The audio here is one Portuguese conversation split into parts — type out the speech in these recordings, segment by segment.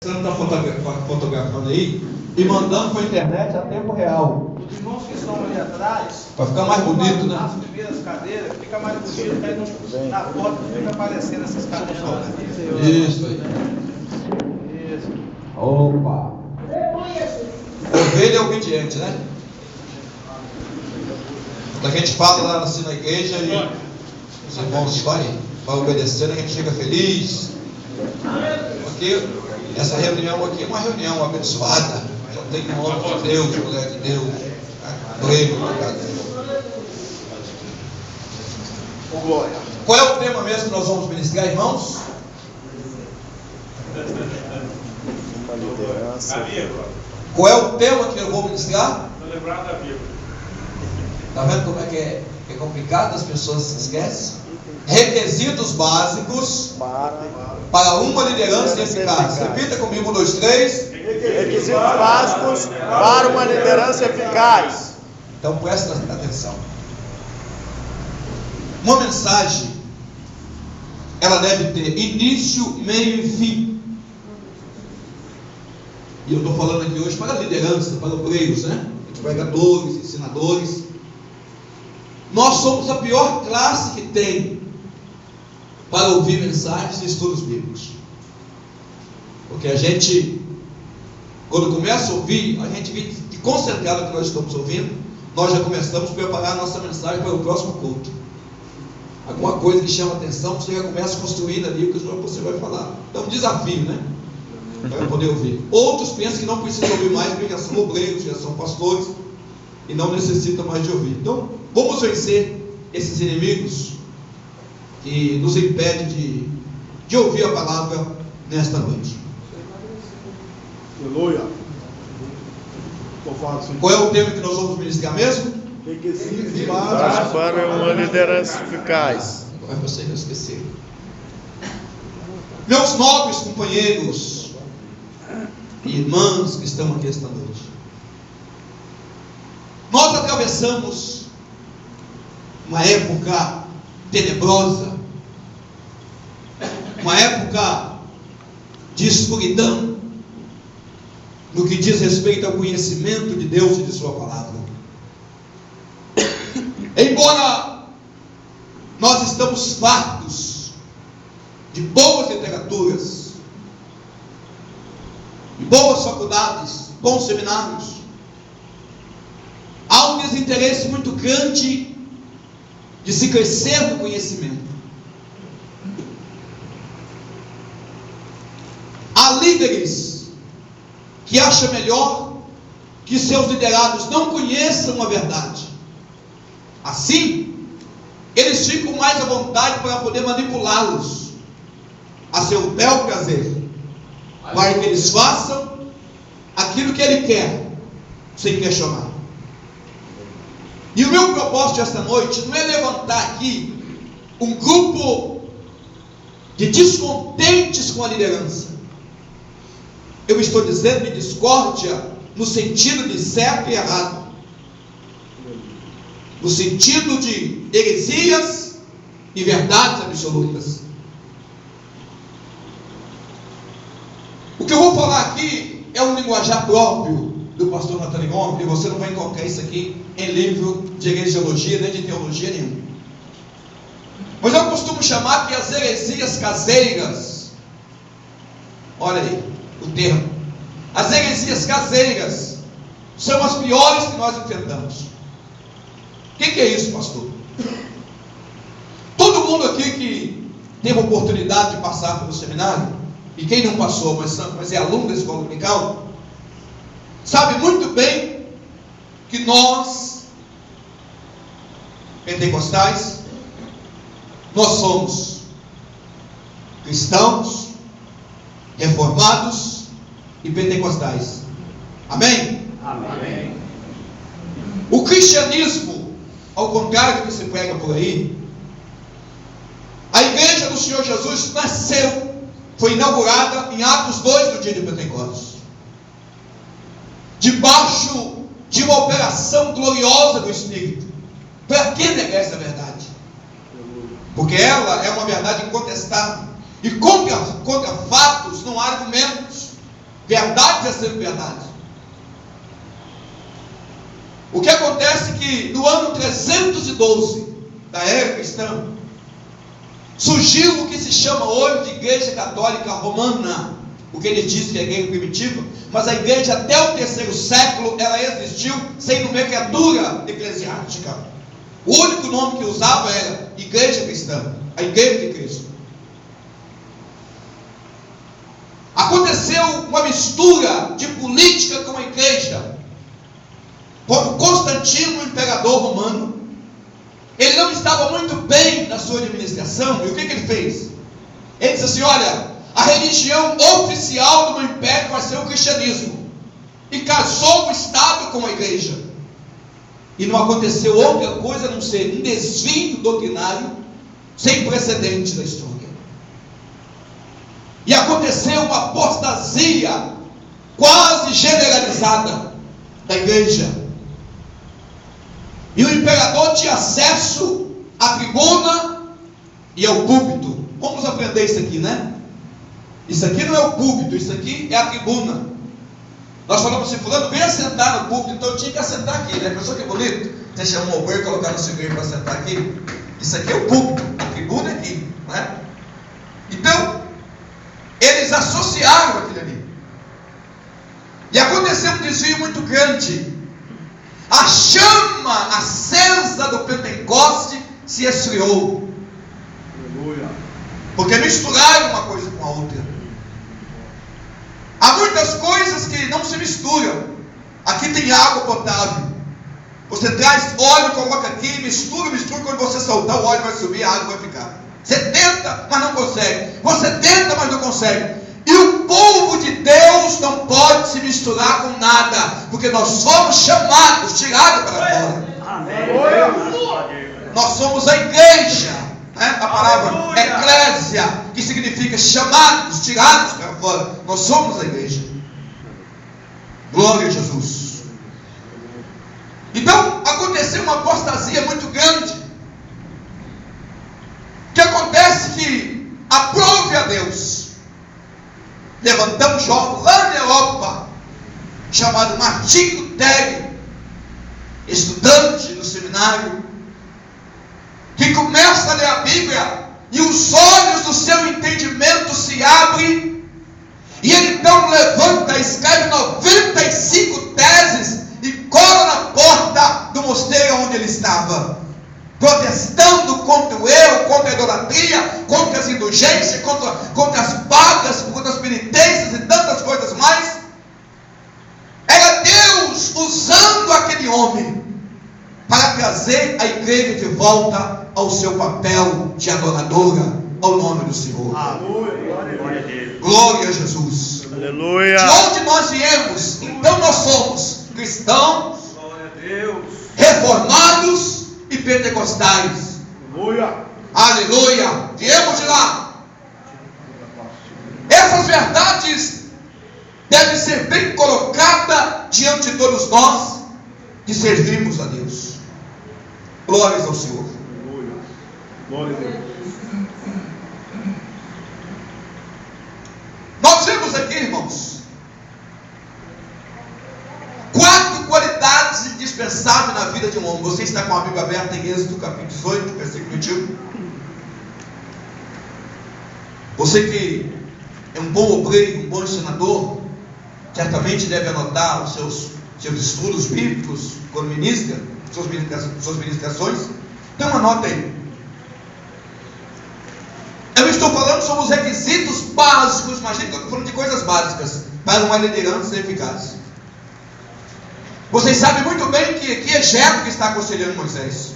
Você não está fotografando aí e mandando para a internet a tempo real. Os irmãos que estão ali atrás, para ficar mais bonito, né? As primeiras cadeiras, fica mais bonito, que aí na foto fica aparecendo essas cadeiras. Isso aí. Isso. Opa! Ovelha é obediente, né? Quando a gente fala lá assim na igreja e os irmãos vai obedecendo, a gente chega feliz. Porque essa reunião aqui é uma reunião abençoada. Só tem um homem de Deus, mulher de Deus. Glória. Qual é o tema mesmo que nós vamos ministrar, irmãos? Uma liderança. Qual é o tema que eu vou ministrar? Estou lembrado da Bíblia. Está vendo como é que é complicado, as pessoas se esquecem? Requisitos básicos para uma liderança eficaz. Repita comigo, 1, 2, 3. Requisitos básicos para uma liderança eficaz. Então presta atenção. Uma mensagem, ela deve ter início, meio e fim. E eu estou falando aqui hoje para a liderança, para obreiros, né? Pregadores, ensinadores. Nós somos a pior classe que tem para ouvir mensagens e estudos bíblicos. Porque a gente, quando começa a ouvir, a gente fica concentrado no que nós estamos ouvindo, nós já começamos a preparar a nossa mensagem para o próximo culto. Alguma coisa que chama atenção, você já começa construindo ali o que você vai falar. É um desafio, né? Para poder ouvir. Outros pensam que não precisam ouvir mais, porque já são obreiros, já são pastores, e não necessitam mais de ouvir. Então, vamos vencer esses inimigos que nos impedem de ouvir a palavra nesta noite. Aleluia. Qual é o tema que nós vamos ministrar mesmo? Requisitos Básicos para uma liderança eficaz. Agora você não esqueceu. Meus nobres companheiros e irmãs que estão aqui esta noite, nós atravessamos uma época tenebrosa, uma época de escuridão no que diz respeito ao conhecimento de Deus e de sua palavra. Embora nós estamos fartos de boas literaturas, de boas faculdades, bons seminários, há um desinteresse muito grande de se crescer no conhecimento. Há líderes que acham melhor que seus liderados não conheçam a verdade. Assim, eles ficam mais à vontade para poder manipulá-los a seu bel prazer, para que eles façam aquilo que ele quer, sem questionar. E o meu propósito esta noite não é levantar aqui um grupo de descontentes com a liderança. Eu estou dizendo de discórdia no sentido de certo e errado, no sentido de heresias e verdades absolutas. O que eu vou falar aqui é um linguajar próprio do pastor Nathaniel Gomes, e você não vai encontrar isso aqui em livro de heresiologia, nem de teologia nenhuma. Mas eu costumo chamar que as heresias caseiras, olha aí o termo, as heresias caseiras são as piores que nós enfrentamos. O que é isso, pastor? Todo mundo aqui que teve a oportunidade de passar pelo seminário, e quem não passou, mas é aluno da escola dominical, sabe muito bem que nós, pentecostais, nós somos cristãos, reformados e pentecostais. Amém? Amém. O cristianismo, ao contrário do que se prega por aí, a igreja do Senhor Jesus nasceu, foi inaugurada em Atos 2 do dia de Pentecostes, debaixo de uma operação gloriosa do Espírito. Para que negar essa verdade? Porque ela é uma verdade incontestável. E contra fatos não há argumentos. verdades é sempre verdade. O que acontece é que no ano 312 da era cristã, surgiu o que se chama hoje de Igreja Católica Romana, o que eles dizem que é a igreja primitiva, mas a igreja até o 3º século, ela existiu sem nomenclatura eclesiástica. O único nome que usava era Igreja Cristã, a Igreja de Cristo. Aconteceu uma mistura de política com a igreja. Quando Constantino, o imperador romano, ele não estava muito bem na sua administração, e o que ele fez? Ele disse assim: olha, a religião oficial do meu império vai ser o cristianismo, e casou o Estado com a igreja. E não aconteceu outra coisa a não ser um desvio doutrinário sem precedentes na história. E aconteceu uma apostasia quase generalizada da igreja. E o imperador tinha acesso à tribuna e ao púlpito. Vamos aprender isso aqui, né? Isso aqui não é o púlpito, isso aqui é a tribuna. Nós falamos assim: fulano, vem assentar no púlpito. Então eu tinha que assentar aqui, né? Pensou que bonito? Você chamou o boi e colocar no seu igreja para assentar aqui? Isso aqui é o púlpito, a tribuna é aqui, né? Então, eles associaram aquilo ali. E aconteceu um desvio muito grande. A chama acesa do Pentecoste se esfriou. Porque misturaram uma coisa com a outra. Há muitas coisas que não se misturam. Aqui tem água potável. Você traz óleo, coloca aqui, mistura. Quando você soltar, o óleo vai subir, a água vai ficar. Você tenta, mas não consegue. Você tenta, mas não consegue. E o povo de Deus não pode se misturar com nada, porque nós fomos chamados, tirados para fora. Nós somos a igreja, né? A palavra eclésia, que significa chamados, tirados para fora. Nós somos a igreja. Glória a Jesus. Então aconteceu uma apostasia muito grande. O que acontece que, aprove a Deus, levantou um jovem lá na Europa, chamado Martim Lutero, estudante no seminário, que começa a ler a Bíblia, e os olhos do seu entendimento se abrem, e ele então levanta, escreve 95 teses, e cola na porta do mosteiro onde ele estava, protestando contra o erro, contra a idolatria, contra as indulgências, contra as pagas, contra as penitências e tantas coisas mais. Era Deus usando aquele homem para trazer a igreja de volta ao seu papel de adoradora ao nome do Senhor. Aleluia. Glória a Jesus. Aleluia. De onde nós viemos, então nós somos cristãos, reformados e pentecostais. Aleluia. Aleluia. Viemos de lá. Essas verdades devem ser bem colocadas diante de todos nós que servimos a Deus. Glórias ao Senhor. Aleluia. Glória a Deus. Nós vemos aqui, irmãos, 4 qualidades indispensáveis na vida de um homem. Você está com a Bíblia aberta em Êxodo capítulo 18, versículo 21. Você que é um bom obreiro, um bom ensinador, certamente deve anotar os seus estudos bíblicos quando ministra, suas ministrações. Então anota aí. Eu estou falando sobre os requisitos básicos, imagina que eu estou falando de coisas básicas para uma liderança eficaz. Vocês sabem muito bem que aqui é Jetro que está aconselhando Moisés.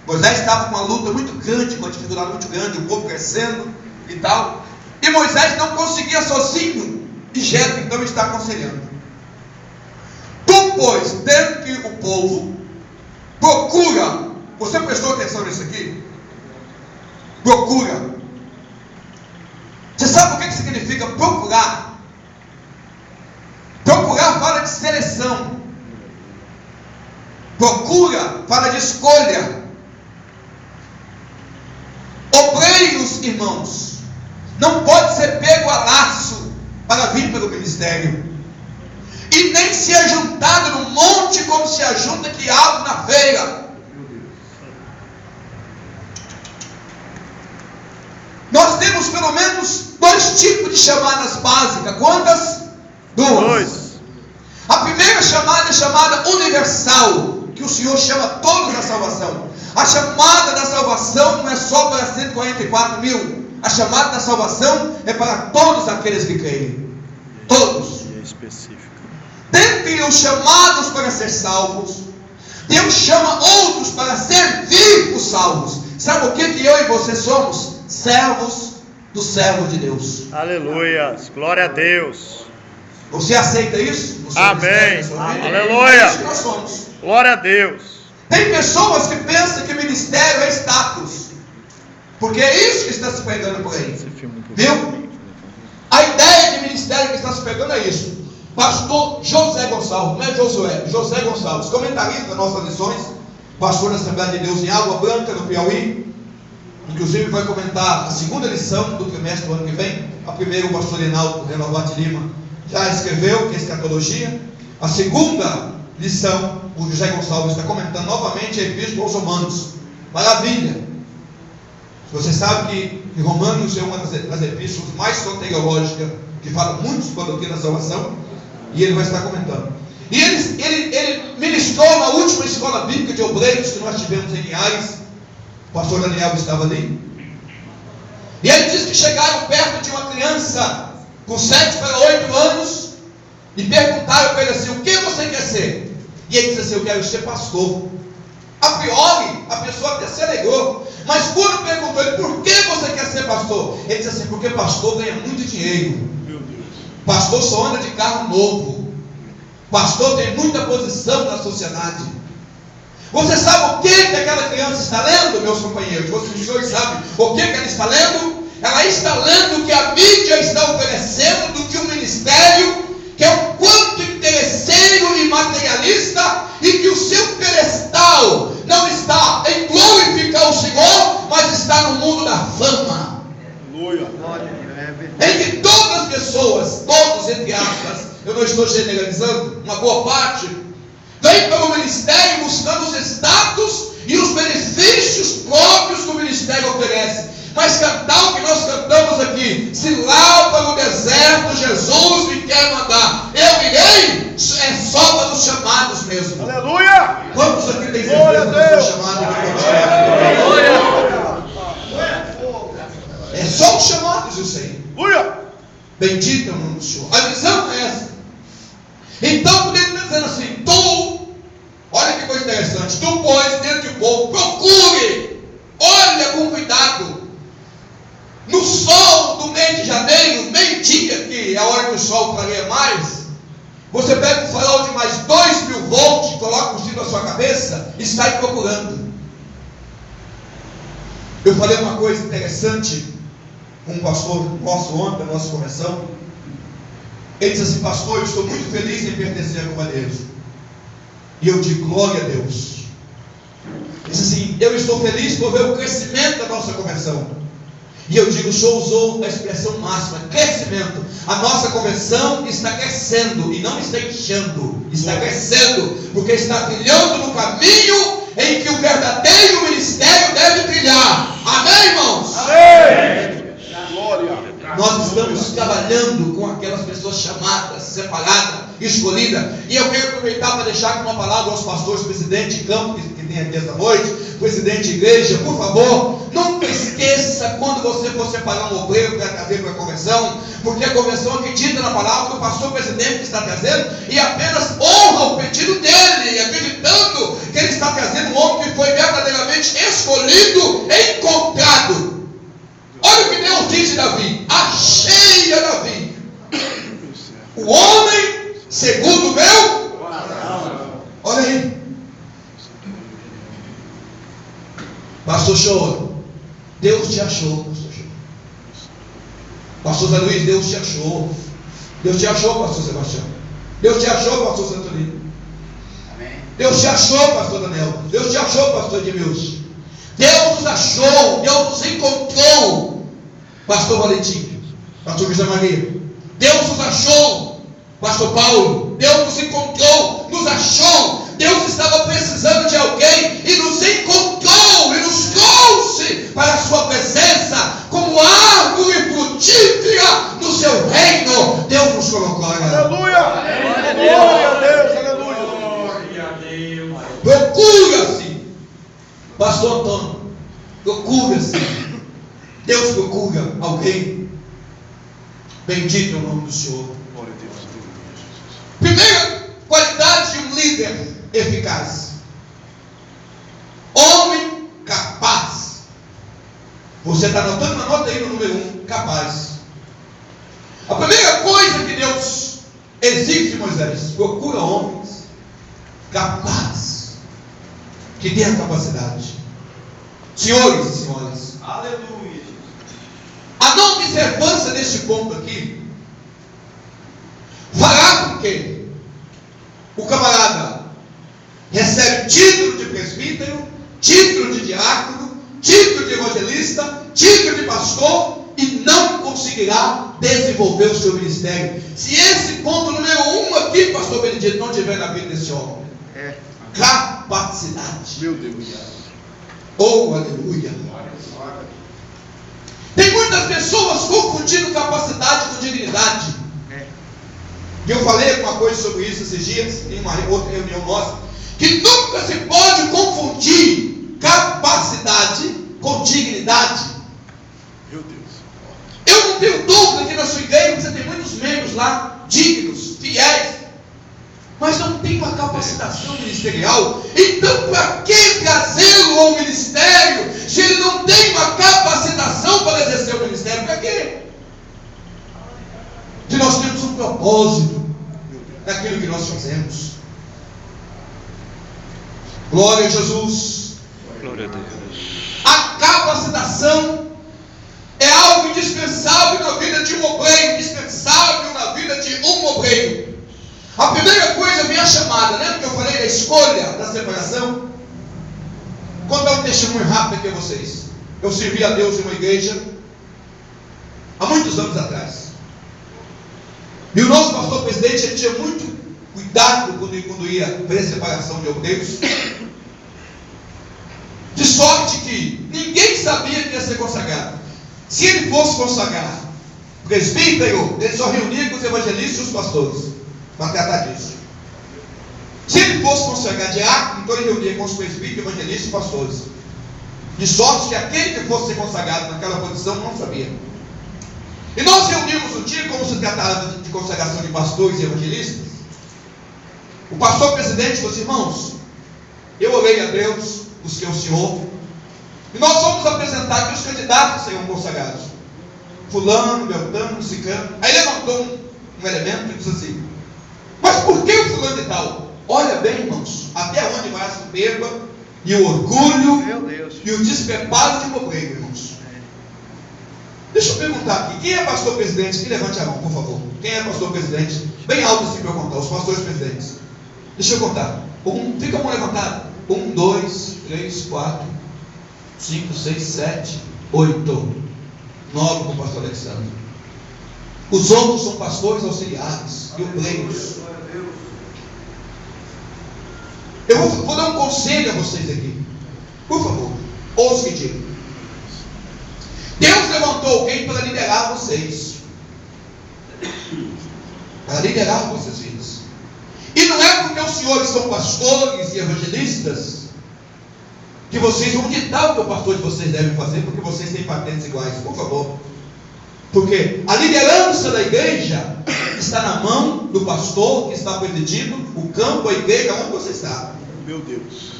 Moisés estava com uma luta muito grande, com uma dificuldade muito grande, o povo crescendo e tal. E Moisés não conseguia sozinho. E Jetro então está aconselhando. Tu, pois, dentre o povo, procura. Você prestou atenção nisso aqui? Procura. Você sabe o que significa procurar? Procurar fala de seleção. Procura fala de escolha. Obreiros, irmãos, não pode ser pego a laço. para vir para o ministério. E nem se ajuntado no monte como se ajunta quiabo na feira. Nós temos pelo menos 2 tipos de chamadas básicas. Quantas? 2. A primeira chamada é chamada universal, que o Senhor chama todos à salvação. A chamada da salvação não é só para 144 mil. A chamada da salvação é para todos aqueles que creem. Todos. É específico. Dentre os chamados para ser salvos, Deus chama outros para servir os salvos. Sabe o que eu e você somos? Servos do servo de Deus. Aleluia. Glória a Deus. Você aceita isso? Amém. Aleluia. É isso que nós somos. Glória a Deus. Tem pessoas que pensam que ministério é status, porque é isso que está se pegando por aí. Viu? A ideia de ministério que está se pegando é isso. Pastor José Gonçalves, não é Josué, José Gonçalves, comentarista das nossas lições, pastor da Assembleia de Deus em Água Branca, no Piauí. Inclusive vai comentar a segunda lição do trimestre do ano que vem. A primeira o pastor Reinaldo Renovati Lima já escreveu, que é escatologia. A segunda lição, o José Gonçalves está comentando novamente a Epístola aos Romanos. Maravilha! Você sabe que Romanos é uma das epístolas mais soteriológicas, que fala muito sobre a doutrina da salvação, e ele vai estar comentando. E ele ministrou na última escola bíblica de obreiros que nós tivemos em Linhares. O pastor Daniel estava ali. E ele disse que chegaram perto de uma criança com 7 para 8 anos e perguntaram para ele assim: o que você quer ser? E ele disse assim: eu quero ser pastor. A priori, a pessoa até se alegrou. Mas quando perguntou ele: por que você quer ser pastor? Ele disse assim: porque pastor ganha muito dinheiro. Pastor só anda de carro novo. Pastor tem muita posição na sociedade. Você sabe o que aquela criança está lendo, meus companheiros? Vocês sabem o que ela está lendo? Ela está lendo o que a mídia está oferecendo do que o ministério, que é um quanto interesseiro e materialista, e que o seu pedestal não está em glorificar o Senhor, mas está no mundo da fama. Aleluia. Em que todas as pessoas, todos entre aspas, eu não estou generalizando, uma boa parte, vem para o ministério buscando os status e os benefícios próprios que o ministério oferece. Mas cantar o que nós cantamos aqui: se lá para o deserto Jesus me quer mandar, eu irei, é só para os chamados mesmo. Aleluia! Quantos aqui têm certeza do seu chamado? É só os chamados, eu sei. Bendito é o nome do Senhor. A visão é essa. Então, ele está dizendo assim: tu, olha que coisa interessante, tu, pois, dentro do povo, procure, olha com cuidado. No sol do mês de janeiro, meio-dia, que é a hora que o sol clareia mais, você pega um farol de mais 2.000 volts, coloca o cinto na sua cabeça e sai procurando. Eu falei uma coisa interessante com um pastor nosso ontem, na nossa convenção. Ele disse assim: pastor, eu estou muito feliz em pertencer a Companheiros. E eu digo: glória a Deus. Ele disse assim: eu estou feliz por ver o crescimento da nossa convenção. E eu digo: o senhor usou a expressão máxima, crescimento. A nossa convenção está crescendo e não está inchando, está crescendo, porque está trilhando no caminho em que o verdadeiro ministério deve trilhar. Amém, irmãos? Amém. Nós estamos trabalhando com aquelas pessoas chamadas, separadas, escolhidas. E eu quero aproveitar para deixar aqui uma palavra aos pastores, presidente de campo que tem aqui esta noite, presidente de igreja: por favor, nunca esqueça quando você for separar um obreiro para trazer para a convenção, porque a convenção acredita na palavra que o pastor presidente está trazendo e apenas honra o pedido dele, acreditando que ele está trazendo um homem que foi verdadeiramente escolhido, encontrado. Olha o que Deus disse de Davi: achei a Davi, o homem segundo o meu coração. Olha aí, pastor Choro, Deus te achou, pastor Choro. Pastor Zé Luiz, Deus te achou. Deus te achou, pastor Sebastião. Deus te achou, pastor Santolino. Deus te achou, pastor Daniel. Deus te achou, pastor Edmilson. Deus nos achou, Deus nos encontrou, pastor Valentim, pastor José Maria. Deus nos achou, pastor Paulo. Deus nos encontrou, nos achou. Deus estava precisando de alguém e nos encontrou e nos trouxe para a sua presença como árvore frutífera no seu reino. Deus nos colocou. Aleluia! Glória a Deus, aleluia! Glória a Deus! Procura-se, pastor Antônio, procura-se. Deus procura alguém. Bendito é o nome do Senhor. Glória a Deus. Primeira qualidade de um líder eficaz: homem capaz. Você está anotando? Uma nota aí no número 1, capaz. A primeira coisa que Deus exige de Moisés: procura homens capazes, que tenham capacidade. Senhores e senhoras, Aleluia! a não observância deste ponto aqui fará com que o camarada recebe título de presbítero, título de diácono, título de evangelista, título de pastor e não conseguirá desenvolver o seu ministério. Se esse ponto número 1 aqui, pastor Benedito, não tiver na vida desse homem, capacidade. Meu Deus. Oh, aleluia. Tem muitas pessoas confundindo capacidade com dignidade. E eu falei alguma coisa sobre isso esses dias, em uma outra reunião nossa, que nunca se pode confundir capacidade com dignidade. Meu Deus. Eu não tenho dúvida que na sua igreja você tem muitos membros lá, dignos, fiéis, mas não tem uma capacitação ministerial. Então, para que trazê-lo ao ministério, se ele não tem uma capacitação para exercer o ministério? Para quê? Se nós temos um propósito naquilo que nós fazemos. Glória a Jesus. Glória a Deus. A capacitação é algo indispensável na vida de um obreiro, indispensável na vida de um obreiro. A primeira coisa vem a chamada. Lembra que eu falei da escolha, da separação? Vou contar um testemunho rápido aqui a vocês. Eu servi a Deus em uma igreja há muitos anos atrás. E o nosso pastor presidente, ele tinha muito cuidado quando ia para a separação de obreiros. De sorte que ninguém sabia que ia ser consagrado. Se ele fosse consagrar presbítero, ele só reunia com os evangelistas e os pastores para tratar disso. Se ele fosse consagrar diácono, então ele reunia com os presbíteros, evangelistas e pastores. De sorte que aquele que fosse ser consagrado naquela posição não sabia. E nós reunimos um dia, como se tratava de consagração de pastores e evangelistas. O pastor presidente falou assim: irmãos, eu orei a Deus, busquei o Senhor, e nós vamos apresentar aqui os candidatos que serão consagrados. Fulano, Beltrano, Cicrano. Aí levantou um elemento e disse assim: mas por que o fulano e tal? Olha bem, irmãos, até onde vai a soberba e o orgulho e o despreparo de um obreiro, irmãos. Deixa eu perguntar aqui, quem é pastor presidente? Que levante a mão, por favor. Quem é pastor presidente? Bem alto assim para eu contar, os pastores presidentes. Deixa eu contar. Fica a mão levantada. 1, 2, 3, 4, 5, 6, 7, 8, 9 com o pastor Alexandre. Os outros são pastores auxiliares e obreiros. Eu vou dar um conselho a vocês aqui. Por favor, ouça o que digo. Deus levantou alguém para liderar vocês. Para liderar vossas vidas. E não é porque os senhores são pastores e evangelistas que vocês vão ditar o que o pastor de vocês deve fazer, porque vocês têm patentes iguais. Por favor. Porque a liderança da igreja está na mão do pastor que está presidindo o campo, a igreja, onde você está. Meu Deus.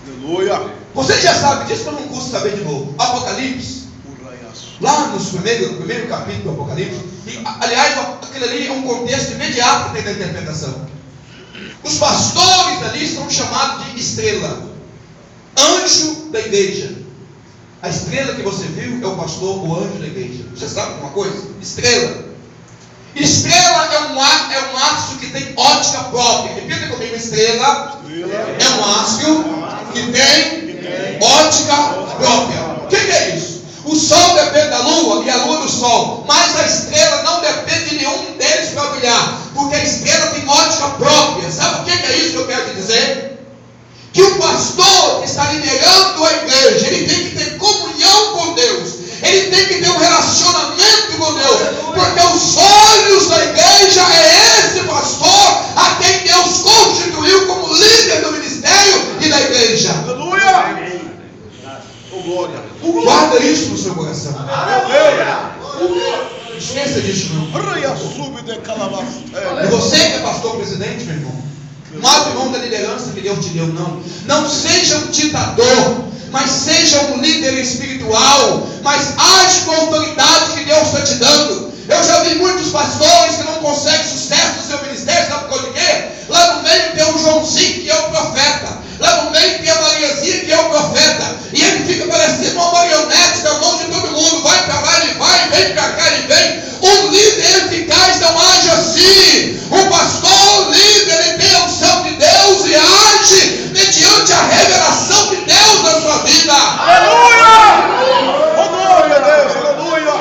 Aleluia. Você já sabe disso, mas não custa saber de novo. Apocalipse. Lá no primeiro capítulo do Apocalipse. E, aliás, aquele ali é um contexto imediato da interpretação. Os pastores ali são chamados de estrela. Anjo da igreja. A estrela que você viu é o pastor, o anjo da igreja. Você sabe alguma coisa? Estrela. Estrela é um astro que tem ótica própria. Repita comigo: estrela é um astro que tem ótica própria. O que é isso? O sol depende da lua e a lua do sol, mas a estrela não depende de nenhum deles para brilhar, porque a estrela tem ótica própria. Sabe o que é isso que eu quero te dizer? Que o pastor que está liderando a igreja, ele tem que ter comunhão com Deus, ele tem que ter um relacionamento com Deus, porque os olhos da igreja é esse pastor a quem Deus constituiu como líder do ministério e da igreja. Aleluia! Glória. Guarda isso no seu coração. Aleluia! Não esqueça disso não. E você que é pastor presidente, meu irmão, não abre mão da liderança que Deus te deu, não. Não seja um ditador, mas seja um líder espiritual, mas age com a autoridade que Deus está te dando. Eu já vi muitos pastores que não conseguem sucesso no seu ministério, sabe por quê? Lá no meio tem o Joãozinho, que é o profeta. Lá no meio tem a Mariazinha, que é o profeta. E ele fica parecendo uma marionete na mão de todo mundo. Vai para lá, ele vai, vem para cá, ele vem. Um líder eficaz não age assim. O pastor, o líder, ele tem a unção de Deus e age mediante a revelação de Deus na sua vida. Aleluia! Oh, glória a Deus, aleluia!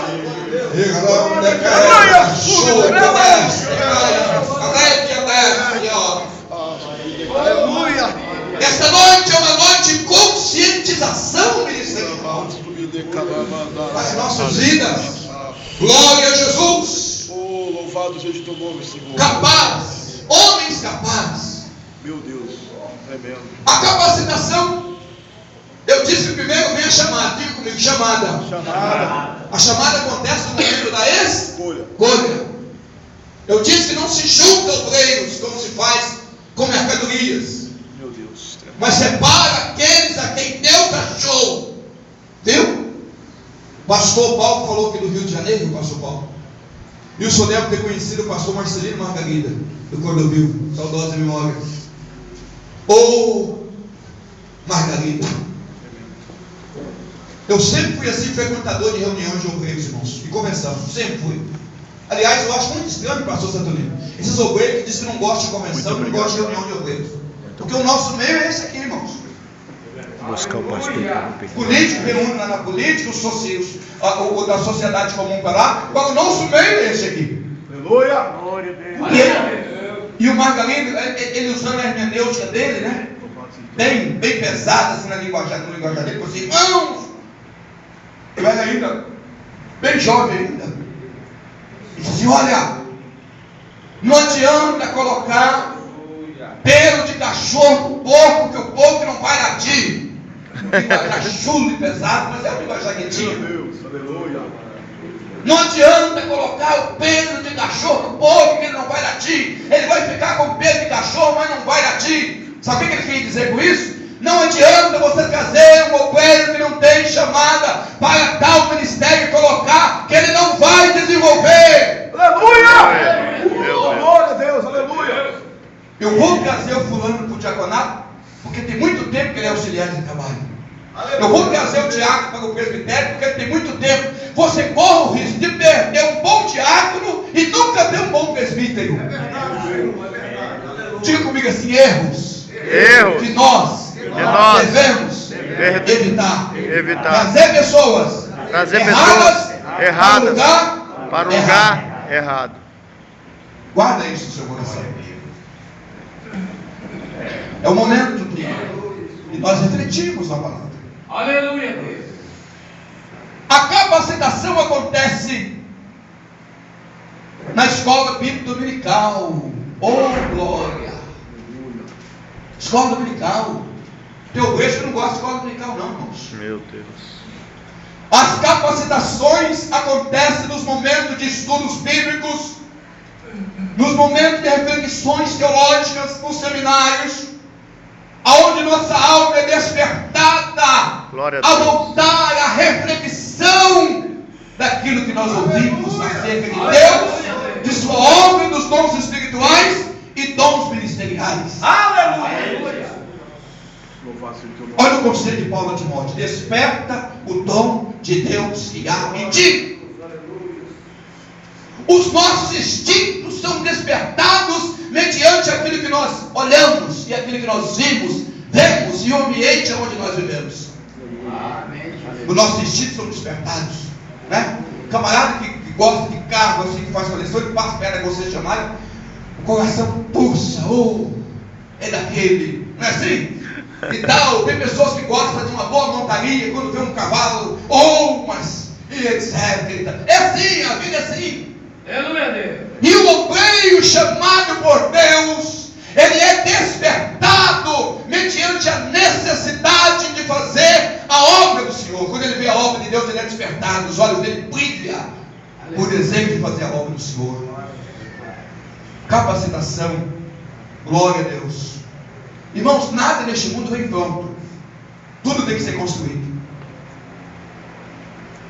Aleluia! Essa noite é uma noite de conscientização ministerial das nossas vidas. Glória a Jesus. Oh, louvado seja o teu nome, Senhor. Capaz, homens capazes. Meu Deus, é mesmo. A capacitação, eu disse que primeiro vem a chamada. Diga comigo, chamada. A chamada acontece no momento da escolha. Eu disse que não se junta obreiros como se faz com mercadorias. Meu Deus. Mas separa aqueles a quem Deus achou. Viu? Pastor Paulo falou aqui do Rio de Janeiro, pastor Paulo. E o senhor deve ter conhecido o pastor Marcelino Margarida, do Cordovil, saudosa memória. Ou Margarida. Eu sempre fui assim, frequentador de reuniões de obreiros, irmãos, e conversamos, sempre fui. Aliás, eu acho muito estranho, pastor Saturnino, esses obreiros que dizem que não gostam de convenção, não gostam de reunião de obreiros. Porque o nosso meio é esse aqui, irmãos. Buscar o pastor. Político reúne lá na política, o da sociedade comum para lá. Agora o nosso meio é esse aqui. Aleluia! Glória a Deus. E o Margarida, ele usando a hermenêutica dele, né? Bem pesada assim no linguajar dele, assim, irmãos, eu era ainda bem jovem ainda. E disse assim, olha, não adianta colocar pelo de cachorro no porco, que o porco não vai latir. Linguajar chulo e pesado, mas é um linguajar quentinho. Meu Deus, aleluia! Não adianta colocar o pelo de cachorro no porco, que ele não vai latir. Ele vai ficar com pelo de cachorro, mas não vai latir. Sabe o que ele quer dizer com isso? Não adianta você trazer um obreiro que não tem chamada para tal ministério e colocar, que ele não vai desenvolver. Aleluia! Glória a Deus, aleluia! Eu vou trazer o fulano para o diaconato, porque tem muito tempo que ele é auxiliar de trabalho. Eu vou trazer o diácono para o presbitério, porque ele tem muito tempo. Você corre o risco de perder um bom diácono e nunca ter um bom presbítero. Diga comigo assim, erros que nós devemos evitar. Trazer pessoas erradas para o lugar errado. Guarda isso no seu coração. É o momento de nós refletirmos na palavra. Aleluia. A capacitação acontece na escola bíblica dominical. Oh, glória! Escola dominical. Tem obreiro que não gosta de escola dominical, não, irmãos. Meu Deus. As capacitações acontecem nos momentos de estudos bíblicos, nos momentos de reflexões teológicas, nos seminários, aonde nossa alma é despertada a voltar à reflexão daquilo que nós ouvimos acerca de Deus, de sua obra, dos dons espirituais e dons ministeriais. Aleluia! Olha o conselho de Paulo a Timóteo: desperta o dom de Deus que há em ti. Os nossos instintos são despertados mediante aquilo que nós olhamos e aquilo que nós vemos e o ambiente onde nós vivemos. Os nossos instintos são despertados, né? Camarada que gosta de carro, assim, que faz coleção, ele passa perto de você chamarem, o coração pulsa, é daquele, não é assim? E tal, tem pessoas que gostam de uma boa montaria quando vê um cavalo, mas, e etc. É assim, a vida é assim. E o obreiro chamado por Deus, ele é despertado mediante a necessidade de fazer a obra do Senhor. Quando ele vê a obra de Deus, ele é despertado, os olhos dele brilham por desejo de fazer a obra do Senhor. Capacitação, glória a Deus. Irmãos, nada neste mundo vem pronto. Tudo tem que ser construído.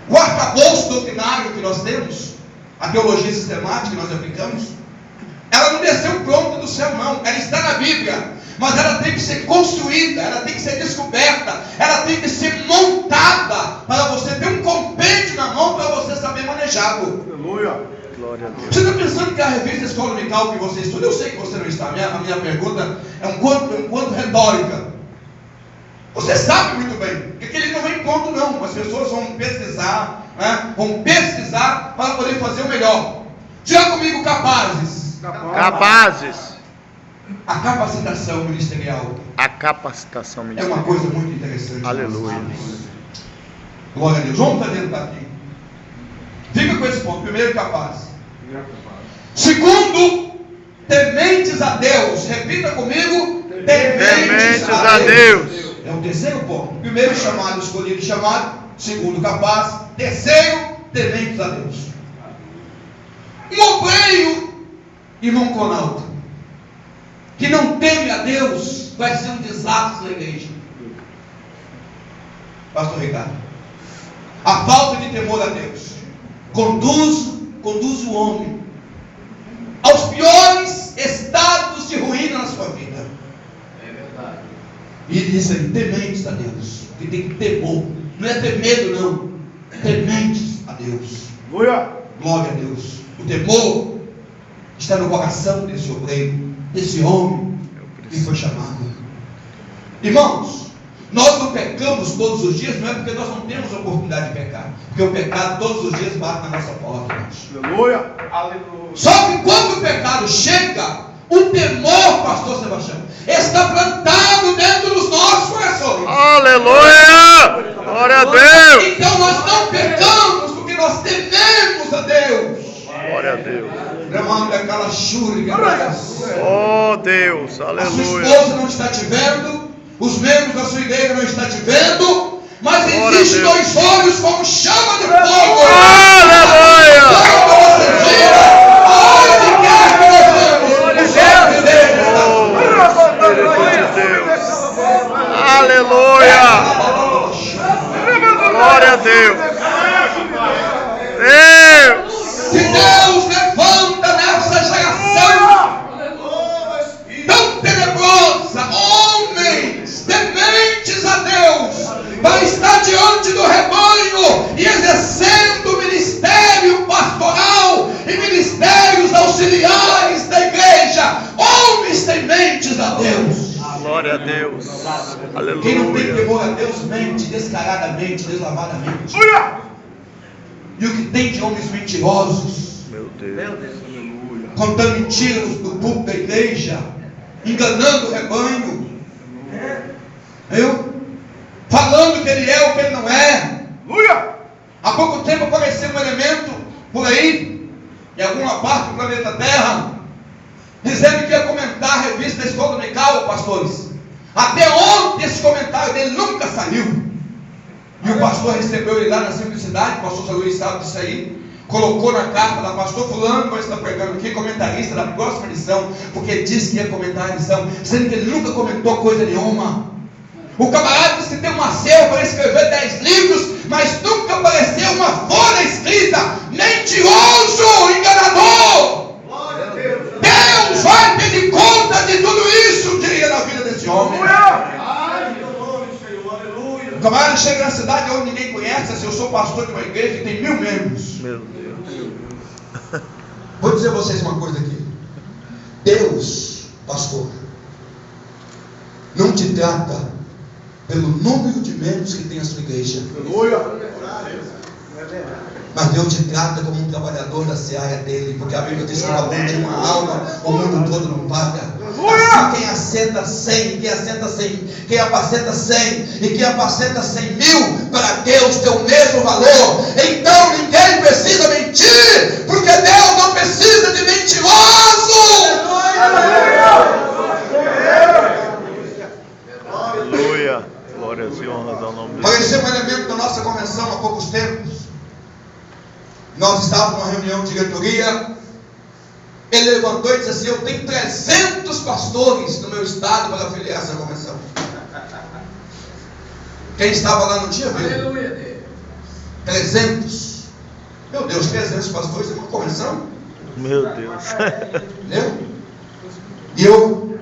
O arcabouço doutrinário que nós temos, a teologia sistemática que nós aplicamos, ela não desceu pronta do céu, não. Ela está na Bíblia, mas ela tem que ser construída, ela tem que ser descoberta, ela tem que ser montada para você ter um compêndio na mão para você saber manejá-lo. Aleluia. Glória a Deus. Você está pensando que a revista Escola Dominical que você estuda, eu sei que você não está, a minha pergunta é um quanto retórica. Você sabe muito bem que aquele não vem pronto, não. As pessoas vão pesquisar, né? Vão pesquisar para poder fazer o melhor. Diga comigo, capazes. Capazes. A capacitação ministerial A capacitação é ministerial. uma coisa muito interessante. Aleluia. Glória a Deus. Vamos fazer aqui. Fica com esse ponto. Primeiro, capaz. Segundo, tementes a Deus. Repita comigo. Tementes a Deus. É o terceiro ponto. Primeiro, chamado, escolhido, chamado. Segundo, capaz. Terceiro, tementes a Deus. Um obreiro, irmão Conaldo, que não teme a Deus, vai ser um desastre na igreja. Pastor Ricardo, a falta de temor a Deus conduz o homem aos piores estados de ruína na sua vida. É verdade. E ele diz aí, tementes a Deus, que tem que temor, não é ter medo, não, tementes a Deus. Glória a Deus. O temor está no coração desse obreiro, desse homem que foi chamado. Irmãos, nós não pecamos todos os dias, não é porque nós não temos oportunidade de pecar, porque o pecado todos os dias bate na nossa porta. Aleluia. Só que quando o pecado chega, o temor, pastor Sebastião, está plantado dentro dos nossos corações. Aleluia. Glória a Deus. Então nós não pecamos porque nós tememos a Deus. Glória a Deus. Oh Deus, A sua aleluia. esposa não está te vendo, os membros da sua igreja não estão te vendo, mas existem dois olhos como chama de fogo. Aleluia. Quando você tira, onde quer que nós vamos, os olhos dele estão. Aleluia. Glória a Deus. Deus. Se Deus levanta nessa geração tão tenebrosa, homens tementes a Deus, para estar diante do rebanho e exercendo o ministério pastoral e ministérios auxiliares da igreja, homens tementes a Deus. Glória a Deus. Quem não tem Aleluia. temor a Deus mente descaradamente, deslavadamente. E o que tem de homens mentirosos, Meu Deus. contando mentiras do púlpito da igreja, enganando o rebanho, viu? Falando que ele é o que ele não é. Há pouco tempo apareceu um elemento por aí, em alguma parte do planeta Terra, dizendo que ia comentar a revista Escola Dominical, pastores. Até ontem esse comentário dele nunca saiu. E o pastor recebeu ele lá na simplicidade, o pastor Luiz sabe disso aí, colocou na carta da pastor fulano, vai estar pregando aqui, comentarista da próxima lição, porque disse que ia comentar a lição, sendo que ele nunca comentou coisa nenhuma. O camarada disse que tem uma célula para escrever 10 livros, mas nunca apareceu uma folha escrita. Mentiroso, enganador. Deus vai pedir conta de tudo isso um dia na vida desse homem. O camarada chega na cidade onde ninguém conhece, assim, eu sou pastor de uma igreja que tem 1000 membros. Meu Deus. Vou dizer a vocês uma coisa aqui. Deus, pastor, não te trata pelo número de membros que tem a sua igreja. Aleluia. Mas Deus te trata como um trabalhador da seara dele, porque a Bíblia diz que o valor de uma alma o mundo todo não paga. Assim, quem assenta 100, quem apacenta 100 e quem apacenta 100.000, para Deus tem o mesmo valor. Então ninguém precisa mentir, porque Deus não precisa de mentiroso. Aleluia. Glórias e honras ao nome de Deus. Apareceu um elemento da nossa convenção há poucos tempos. Nós estávamos numa reunião de diretoria. Ele levantou e disse assim: eu tenho 300 pastores no meu estado para afiliar essa convenção. Quem estava lá não tinha visto? 300. Meu Deus, 300 pastores é uma convenção? Meu Deus. Entendeu? E eu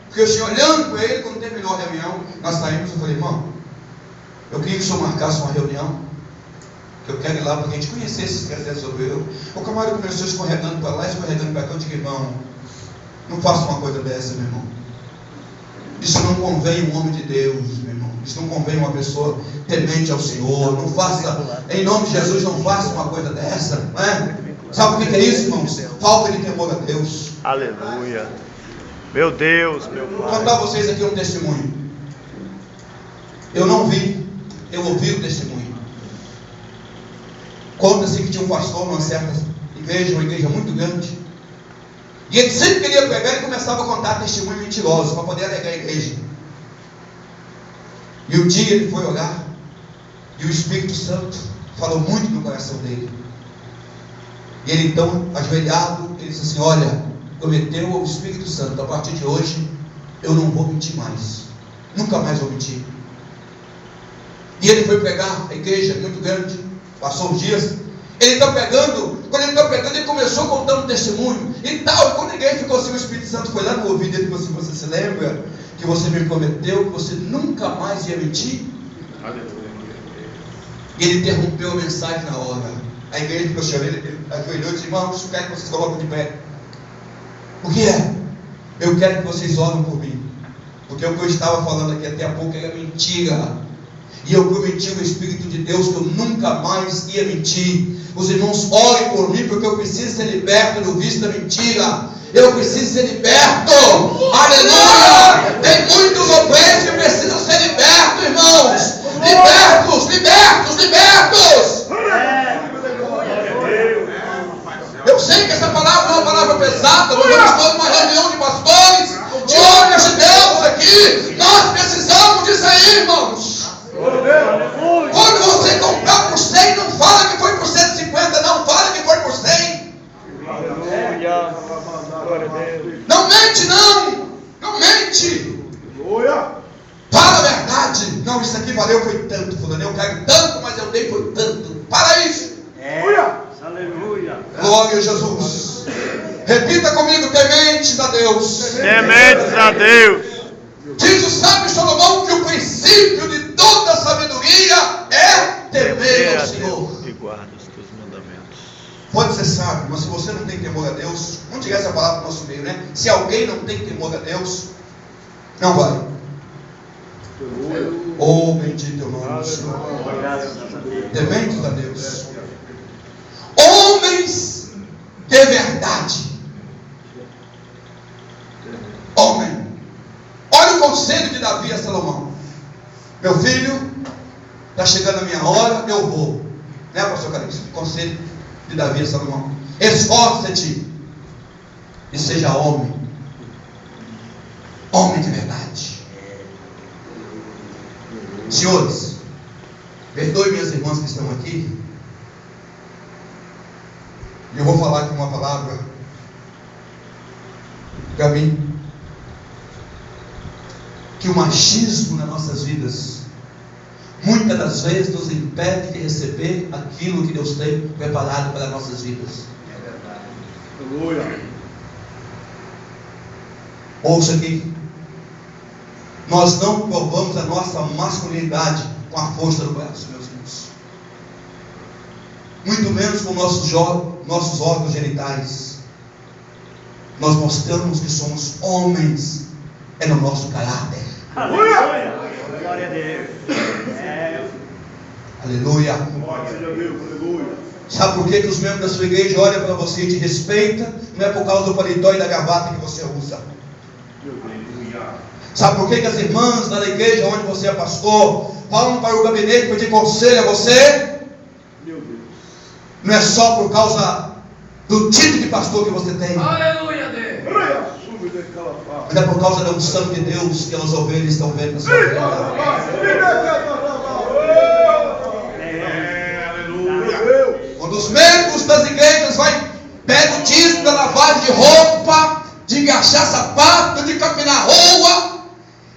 fiquei assim, olhando para ele. Quando terminou a reunião, nós saímos. Eu falei: irmão, eu queria que o senhor marcasse uma reunião, que eu quero ir lá para que a gente conhecesse esses 300 obreiros. O camarada começou escorregando para lá, escorregando para cá. Eu digo: irmão, não faça uma coisa dessa, meu irmão. Isso não convém um homem de Deus, meu irmão. Isso não convém uma pessoa temente ao Senhor. Não faça, em nome de Jesus, não faça uma coisa dessa, não é? Sabe o que é isso, irmãos? Falta de temor a Deus. Aleluia. Meu Deus, meu Vou Pai. contar a vocês aqui um testemunho. Eu não vi, eu ouvi o testemunho. Conta-se que tinha um pastor numa certa igreja, uma igreja muito grande, e ele sempre queria pregar e começava a contar testemunho mentiroso para poder alegar a igreja. E um dia ele foi orar, e o Espírito Santo falou muito no coração dele. E ele então, ajoelhado, ele disse assim: olha, prometeu ao Espírito Santo, a partir de hoje eu não vou mentir mais, nunca mais vou mentir. E ele foi pregar, a igreja muito grande, passou os dias, ele está pregando. Quando ele está pregando, ele começou contando testemunho e tal. E quando ninguém ficou assim, o Espírito Santo foi lá no ouvido dele e falou assim: você se lembra que você me prometeu que você nunca mais ia mentir? E ele interrompeu a mensagem na hora. A igreja ficou chorando, ele ajoelhou e disse: irmãos, quero que vocês coloquem de pé. O que é? Eu quero que vocês orem por mim, porque o que eu estava falando aqui até há pouco era mentira. E eu prometi ao Espírito de Deus que eu nunca mais ia mentir. Os irmãos orem por mim, porque eu preciso ser liberto do vício da mentira. Eu preciso ser liberto. Aleluia! Tem muitos obreiros que precisam ser libertos, irmãos. Libertos, libertos, libertos. Eu sei que essa palavra é uma palavra pesada, mas eu estou numa reunião de pastores, de homens de Deus aqui. Nós precisamos disso aí, irmãos. Quando você comprar por 100, não fala que foi por 150, não, fala que foi por 100. Não mente, não mente. Fala a verdade. Não, isso aqui valeu, foi tanto, fulano, eu quero tanto, mas eu dei foi tanto. Para isso. Aleluia. Glória a Jesus. Repita comigo: tementes a Deus. Tementes a Deus. Diz o sábio Salomão que o princípio de toda sabedoria é temer ao Senhor. E guarda os teus mandamentos. Pode ser sábio, mas se você não tem temor a Deus, vamos tirar essa palavra do nosso meio, né? Se alguém não tem temor a Deus, não vai. Oh, bendito é o nome do Senhor. Tementes a Deus. Homens de verdade. Homem. Olha o conselho de Davi a Salomão: meu filho, está chegando a minha hora, eu vou. Né, pastor Calixto? Conselho de Davi a Salomão: esforça-te e seja homem. Homem de verdade. Senhores, perdoe minhas irmãs que estão aqui. Eu vou falar aqui uma palavra para mim. Que o machismo nas nossas vidas muitas das vezes nos impede de receber aquilo que Deus tem preparado para as nossas vidas. Ouça aqui: nós não provamos a nossa masculinidade com a força do braço, meus irmãos, muito menos com nossos órgãos genitais. Nós mostramos que somos homens, é no nosso caráter. Glória a Deus. Aleluia. Sabe por que os membros da sua igreja olham para você e te respeitam? Não é por causa do paletó e da gravata que você usa. Sabe por que as irmãs da igreja onde você é pastor falam para o gabinete pedir conselho a você? Não é só por causa do tipo de pastor que você tem. Aleluia, Deus. Mas é por causa da unção de Deus que as ovelhas estão vendo na sua vida. Quando os membros das igrejas pegam o dízimo da lavagem de roupa, de engaixar sapato, de capinar rua,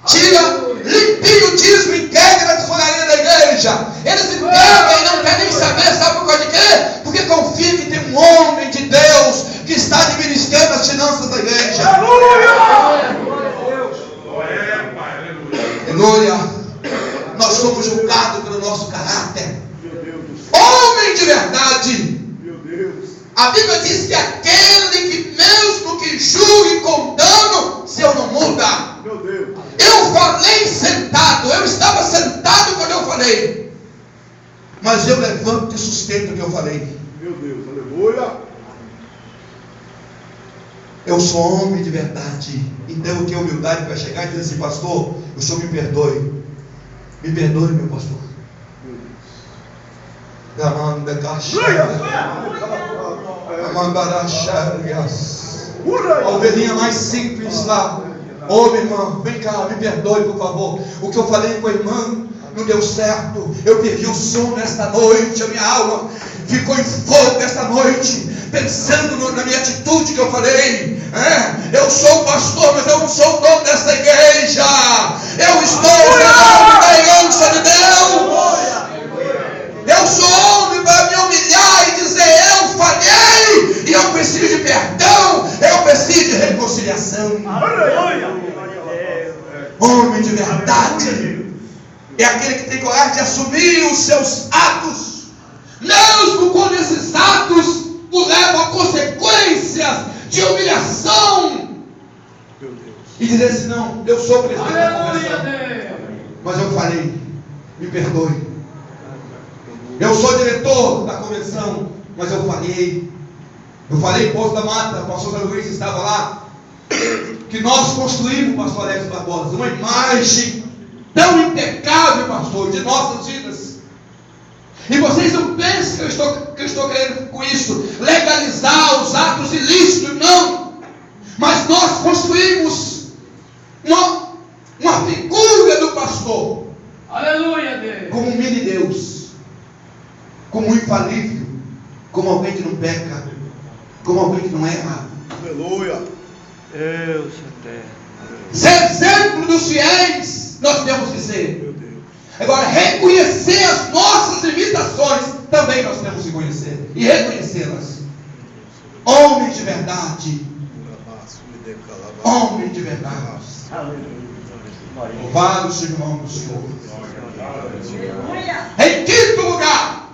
tira limpinho o dízimo e entrega na tesouraria da igreja. Eles entregam e não querem nem saber, sabe por causa de quê? Porque confia que tem um homem de Deus que está administrando as finanças da igreja. Aleluia! Nós somos julgados pelo nosso caráter. Homem de verdade. A Bíblia diz que aquele que mesmo que julgue com dano, se eu não muda. Eu falei sentado, eu estava sentado quando eu falei, mas eu levanto e sustento o que eu falei. Meu Deus, aleluia. Eu sou homem de verdade. Então o que é humildade para chegar e dizer assim: pastor, o senhor me perdoe. Me perdoe, meu pastor. A ovelhinha mais simples lá. Ô minha irmã, vem cá, me perdoe por favor. O que eu falei com a irmã não deu certo. Eu perdi o sono nesta noite. A minha alma ficou em fogo esta noite, pensando na minha atitude que eu falei. Eu sou pastor, mas eu não sou o dono desta igreja. Eu estou na herança de Deus. Eu sou homem para me humilhar e dizer: eu falhei e eu preciso de perdão, eu preciso de reconciliação. Homem de verdade é aquele que tem coragem de assumir os seus atos, mesmo quando esses atos o levam a consequências de humilhação, e dizer assim: não, eu sou presidente da convenção, mas eu falei, me perdoe. Eu sou diretor da convenção, mas eu falhei. Eu falei em Poço da Mata, o pastor Zé Luiz estava lá, que nós construímos, pastor Alex Barbosa, uma imagem tão impecável, pastor, de nossas vidas. E vocês não pensem que eu estou querendo com isso legalizar os atos ilícitos, não. Mas nós construímos uma figura do pastor. Aleluia, Deus. Como um mini Deus, como um infalível, como alguém que não peca, como alguém que não erra. Aleluia. Deus eterno. Ser exemplo dos fiéis, nós temos que ser. Agora, reconhecer as nossas limitações, também nós temos que conhecer e reconhecê-las. Homem de verdade. Homem de verdade. Louvado seja o nome do Senhor. Em quinto lugar,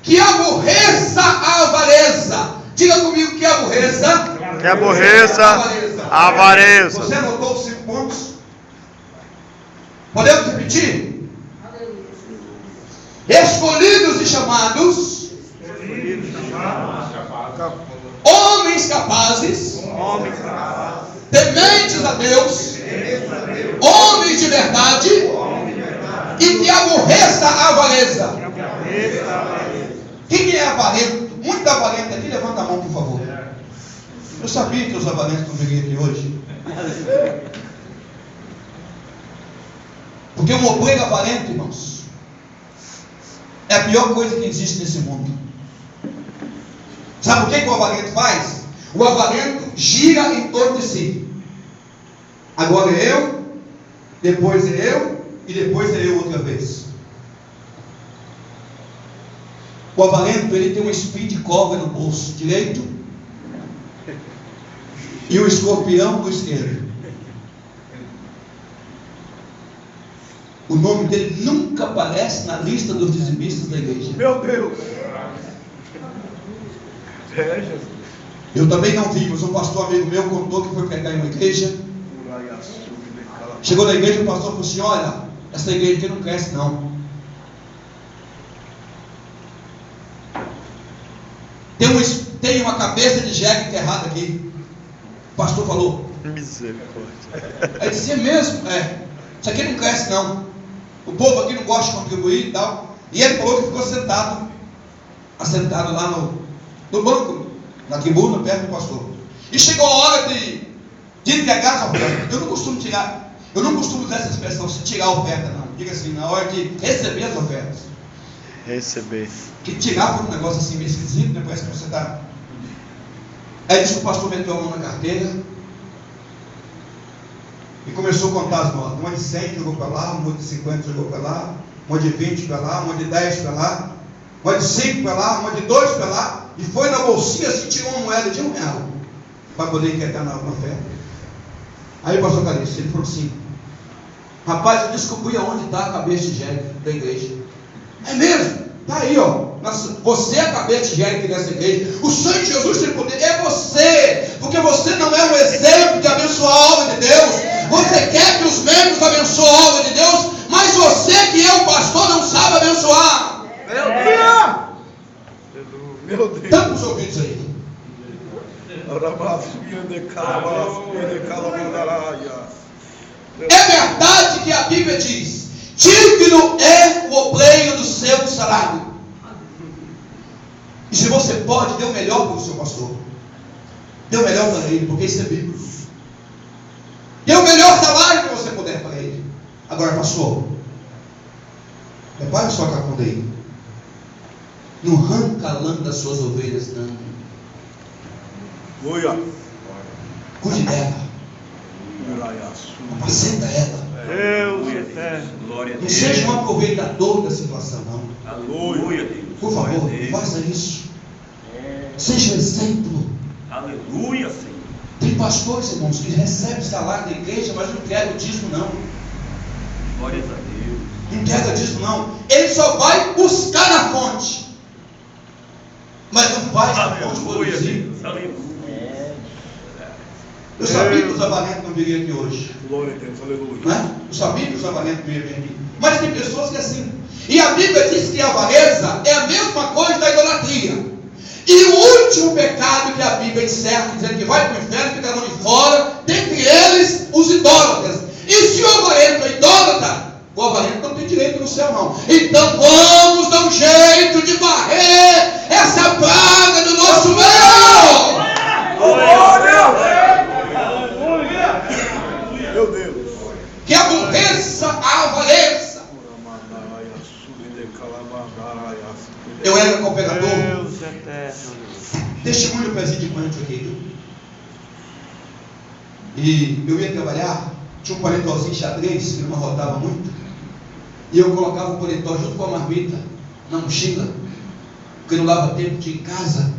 que aborreça a avareza. Diga comigo: que aborreça. Que aborreça a avareza. Você anotou os 5 pontos? Podemos repetir? Escolhidos e chamados, homens capazes, tementes a Deus, homens de verdade, e que aborreça a avareza. Quem é avarento? Muito avarento aqui, levanta a mão, por favor. Eu sabia que os avarentos não viriam aqui hoje. Porque um obreiro avarento, irmãos, é a pior coisa que existe nesse mundo. Sabe o que o avarento faz? O avarento gira em torno de si. Agora é eu, depois é eu, e depois é eu outra vez. O avarento, ele tem um espinho de cobra no bolso direito e um escorpião no esquerdo. O nome dele nunca aparece na lista dos dizimistas da igreja. Meu Deus. Eu também não vi, mas um pastor amigo meu contou que foi pregar em uma igreja. Chegou na igreja, o pastor falou assim: olha, essa igreja aqui não cresce não. Tem uma cabeça de jegue enterrada aqui. O pastor falou. Misericórdia. Aí disse, é mesmo? Isso aqui não cresce não. O povo aqui não gosta de contribuir e tal. E ele falou que ficou assentado lá no banco, na tribuna, perto do pastor. E chegou a hora de entregar as ofertas. Eu não costumo usar essa expressão, se tirar a oferta, não. Diga assim, na hora de receber as ofertas. Receber. Que tirar por um negócio assim meio esquisito, né? Parece que você está. Aí disse que o pastor meteu a mão na carteira e começou a contar as notas. Uma de 100 jogou para lá, uma de 50 jogou para lá, uma de 20 para lá, uma de 10 para lá, uma de 5 para lá, uma de 2 para lá, e foi na bolsinha assim, tirou uma moeda de R$1 para poder enquetar na oferta. Aí o pastor Calixto, ele falou assim: rapaz, eu descobri aonde está a cabeça de jegue da igreja. É mesmo? Está aí, ó. Você é a cabeça de jegue dessa igreja. O sangue de Jesus tem poder. É você. Porque você não é um exemplo de abençoar a obra de Deus. Você quer que os membros abençoem a obra de Deus, mas você que é o pastor não sabe abençoar. Meu Deus. Tampa os ouvidos aí. É verdade que a Bíblia diz: digno é o obreiro do seu salário. E se você pode, dê o melhor para o seu pastor. Dê o melhor para ele, porque isso é bíblico. Dê o melhor salário que você puder para ele. Agora, pastor, prepare a sua cacunda aí. Não arranca a lã das suas ovelhas, não. Cuide dela. Apacenta ela. Deus eterno. Não seja um aproveitador da situação, não. Aleluia. Por favor, faça isso. Seja um exemplo. Aleluia, Senhor. Tem pastores, irmãos, que recebem salário da igreja, mas não entregam o dízimo, não. Glórias a Deus. Não entrega dízimo, não. Ele só vai buscar na fonte, mas não faz a fonte produzir. Aleluia. Eu sabia que os avalentos não viriam aqui hoje. Glória a Deus, aleluia. Não é? Eu sabia que os avalentos não iriam aqui. Mas tem pessoas que é assim. E a Bíblia diz que a avareza é a mesma coisa da idolatria. E o último pecado que a Bíblia encerra, dizendo que vai para o inferno, ficarão de fora, dentre eles os idólatras. E se o avarento é idólatra, o avarento não tem direito no céu, não. Então vamos dar um jeito de varrer essa praga do nosso meio. Meu Deus. Que aborreça a avareza. Eu era cooperador. Deus eterno. Testemunho presente de quanto aqui. E eu ia trabalhar, tinha um paletózinho xadrez que não arrotava muito. E eu colocava o paletó junto com a marmita na mochila, porque não dava tempo de ir em casa.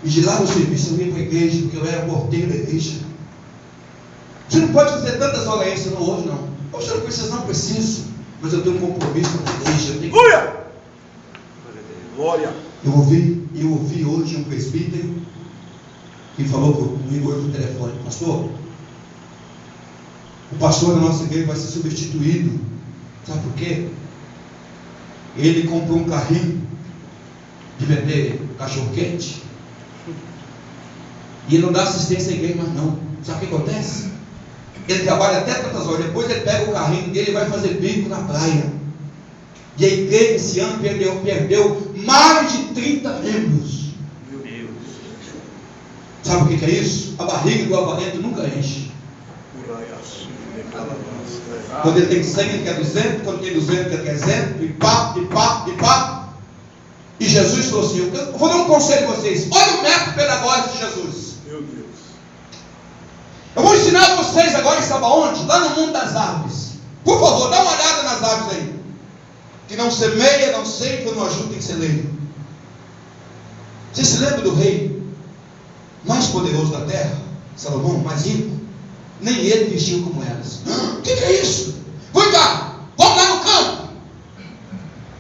E de lá no serviço eu ia para a igreja, porque eu era porteiro da igreja. Você não pode fazer tantas horas extras não hoje, não. Poxa, não precisa, não preciso. Mas eu tenho um compromisso com a igreja. Eu tenho que... Glória. Eu ouvi hoje um presbítero que falou comigo hoje no telefone: pastor, o pastor da nossa igreja vai ser substituído. Sabe por quê? Ele comprou um carrinho de vender cachorro quente e ele não dá assistência à igreja mais não. Sabe o que acontece? Ele trabalha até tantas horas, depois ele pega o carrinho dele e vai fazer bico na praia. E a igreja esse ano perdeu mais de 30 membros. Meu Deus. Sabe o que é isso? A barriga do avarento nunca enche. Quando ele tem 100, ele quer 200. Quando tem 200, ele quer 300. E pá. E Jesus falou assim: eu vou dar um conselho a vocês. Olha o método pedagógico de Jesus. Meu Deus. Eu vou ensinar vocês agora, sabe aonde? Lá no mundo das árvores. Por favor, dá uma olhada nas árvores aí. Que não semeia, não seiva, não ajuda em celeiro. Você se lembra do rei mais poderoso da terra, Salomão, mais rico? Nem ele vestiu como elas. O que é isso? Vem cá, vamos lá no campo.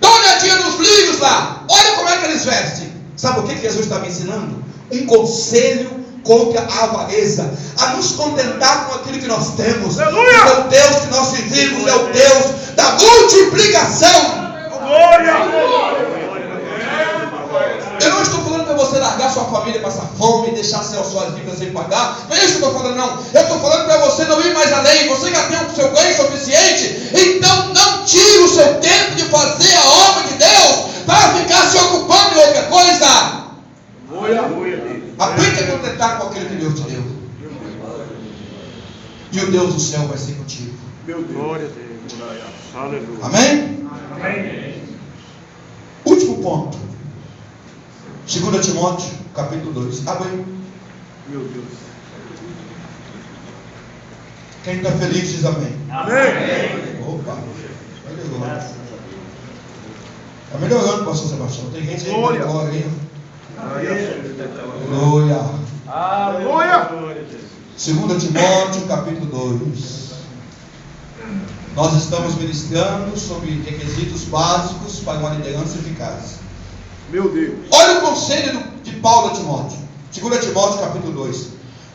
Dá uma olhadinha nos livros lá. Olha como é que eles vestem. Sabe o que Jesus estava ensinando? Um conselho contra a avareza, a nos contentar com aquilo que nós temos. Aleluia! Porque o Deus que nós servimos é o Deus da multiplicação. Eu não estou falando para você largar sua família, passar fome, deixar suas dívidas sem pagar. Não é isso que eu estou falando, não. Eu estou falando para você não ir mais além. Você já tem o seu ganho suficiente. Então não tire o seu tempo de fazer a obra de Deus para ficar se ocupando de outra coisa. Aprenda a contentar com aquilo que Deus te deu. E o Deus do céu vai ser contigo. Glória a Deus. Aleluia. Amém? Último ponto. 2 Timóteo, capítulo 2. Abre aí. Meu Deus. Quem está feliz diz amém. Amém. Opa. Aleluia. Está melhorando, pastor Sebastião. Tem gente aí que Glória. glória aí. Glória. Glória. Aleluia. 2 Timóteo, capítulo 2. Nós estamos ministrando sobre requisitos básicos para uma liderança eficaz. Meu Deus. Olha o conselho de Paulo a Timóteo. 2 Timóteo, capítulo 2.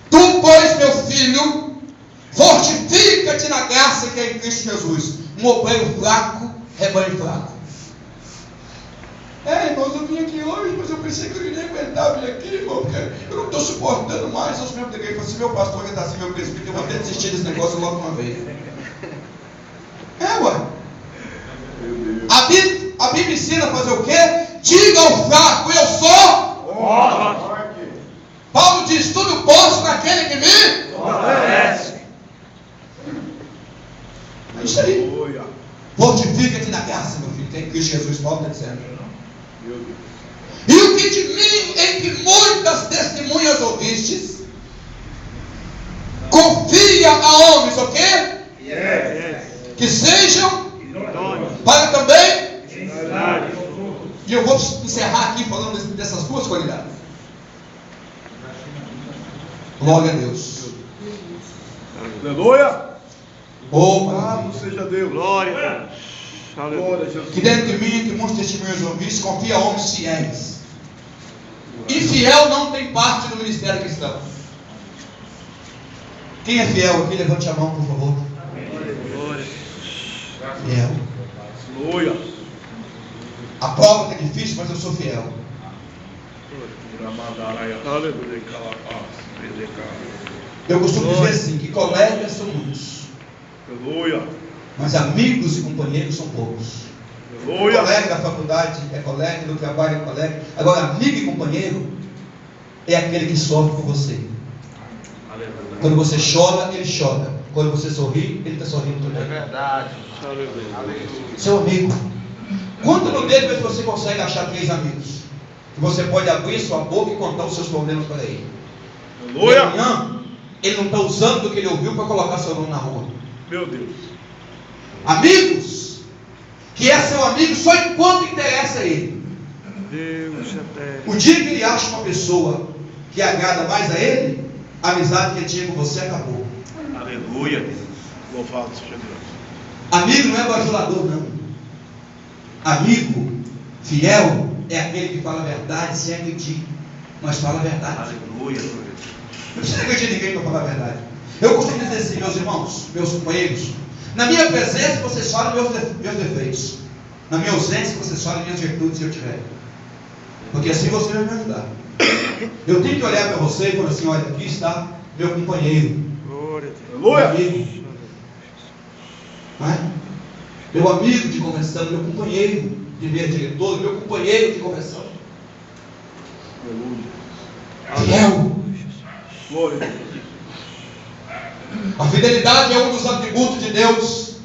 Tu, pois, meu filho, fortifica-te na graça que é em Cristo Jesus. Um obreiro fraco, rebanho fraco. Irmãos, eu vim aqui hoje, mas eu pensei que eu iria aguentar vir aqui, irmão, porque eu não estou suportando mais. Eu mesmo peguei e falei assim, meu pastor está assim, meu presbítero, eu vou até desistir desse negócio logo uma vez. Ué. A Bíblia ensina a fazer o quê? Diga ao fraco, eu sou. Paulo diz, tudo posso naquele que me fortalece. É isso aí. Fortifica-te na graça, meu filho. Tem Cristo Jesus, Paulo está dizendo. E o que de mim, entre muitas testemunhas ouvistes, confia a homens, o quê? Que sejam para também. E eu vou encerrar aqui falando dessas duas qualidades. Glória a Deus. Aleluia. Louvado seja Deus. Glória a Deus. Glória a Jesus. que dentro de mim, que muitos testemunhos ouvis, confia a homens fiéis. Infiel não tem parte do ministério cristão. Quem é fiel aqui, levante a mão, por favor. Fiel. Aleluia. A prova que é difícil, mas eu sou fiel. Eu costumo dizer assim, que colegas são muitos, Aleluia. mas amigos e companheiros são poucos. Aleluia. Colega da faculdade é colega, do trabalho é colega. Agora, amigo e companheiro é aquele que sofre com você. Quando você chora, ele chora. Quando você sorri, ele está sorrindo também. É verdade. Seu amigo. Conta no dedo ver se você consegue achar 3 amigos. Que você pode abrir sua boca e contar os seus problemas para ele. E Aleluia. amanhã, ele não está usando o que ele ouviu para colocar seu nome na rua. Meu Deus. Amigos, que é seu amigo só enquanto interessa a ele. Deus eterno. O dia que ele acha uma pessoa que agrada mais a ele, a amizade que ele tinha com você acabou. Aleluia. Louvado seja Deus. Amigo não é bajulador, não. Amigo fiel é aquele que fala a verdade sem agredir, mas fala a verdade. Aleluia. Não precisa agredir ninguém para falar a verdade. Eu costumo dizer assim, meus irmãos, meus companheiros, na minha presença vocês falam meus defeitos, na minha ausência vocês falam minhas virtudes se eu tiver, porque assim você vai me ajudar. Eu tenho que olhar para você e falar assim, olha, aqui está meu companheiro, Glória a Deus. meu Aleluia. amigo, não é? Meu amigo de conversão, meu companheiro de ver diretor, meu companheiro de conversão. Fiel. Glória a Deus. A fidelidade é um dos atributos de Deus.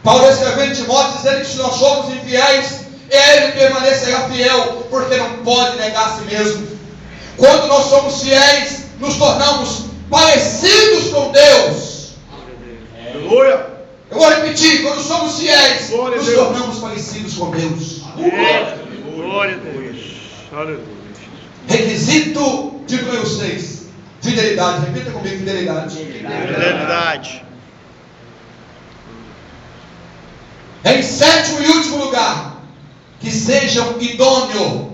Paulo escrevendo em Timóteo dizendo que se nós somos infiéis, ele permanecerá fiel, porque não pode negar a si mesmo. Quando nós somos fiéis, nos tornamos parecidos com Deus. Aleluia. Eu vou repetir, quando somos fiéis, Glória a nos Deus. tornamos parecidos com Deus. Glória a Deus. Aleluia. Requisito de número 6, fidelidade. Repita comigo, fidelidade. Fidelidade. Em sétimo e último lugar, que sejam idôneos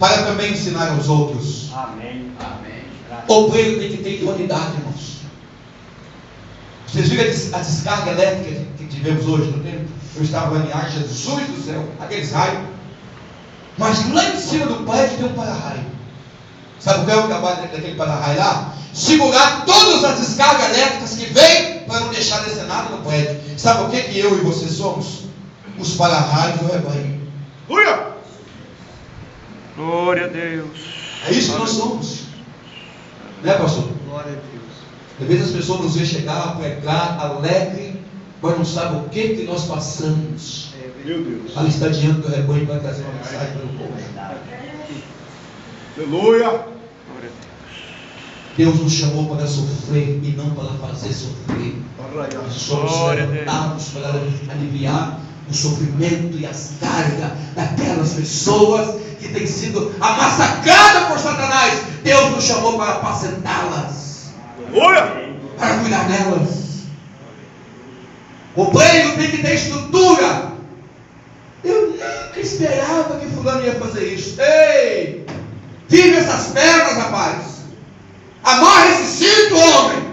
para também ensinar aos outros. Amém. Amém. Obreiro tem que ter idoneidade, irmãos. Vocês viram a descarga elétrica que tivemos hoje no tempo? Eu estava em ar, Jesus do céu, aqueles raios. Mas lá em cima do prédio tem um para-raio. Sabe o que é o trabalho daquele para-raio lá? Segurar todas as descargas elétricas que vêm para não deixar descer nada no prédio. Sabe o que eu e você somos? Os para-raios do rebanho. Glória a Deus. É isso que nós somos. Né, pastor? Glória a Deus. Às vezes as pessoas nos veem chegar, pregar, alegre, mas não sabem o que nós passamos. Meu Deus. Ela está diante do rebanho para trazer uma mensagem para o povo. Aleluia. Deus nos chamou para sofrer e não para fazer sofrer. Nós somos levantados para aliviar o sofrimento e as cargas daquelas pessoas que têm sido amassacradas por Satanás. Deus nos chamou para apacentá-las, para cuidar delas. O obreiro tem que ter estrutura. Eu nunca esperava que fulano ia fazer isso. Ei, firme essas pernas, rapaz. Amarra esse cinto, homem.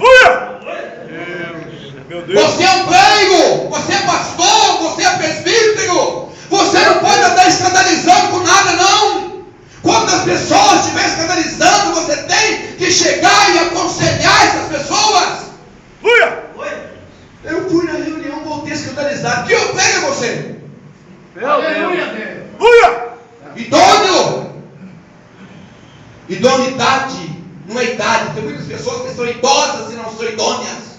Meu Deus. Você é obreiro, você é pastor, você é presbítero. Você não pode andar escandalizando com nada, não. Quando as pessoas estiverem escandalizando, você tem que chegar e aconselhar essas pessoas. Eu fui na reunião, voltei escandalizado. Que obreiro é você? Idôneo. Idoneidade não é idade. Tem muitas pessoas que são idosas e não são idôneas.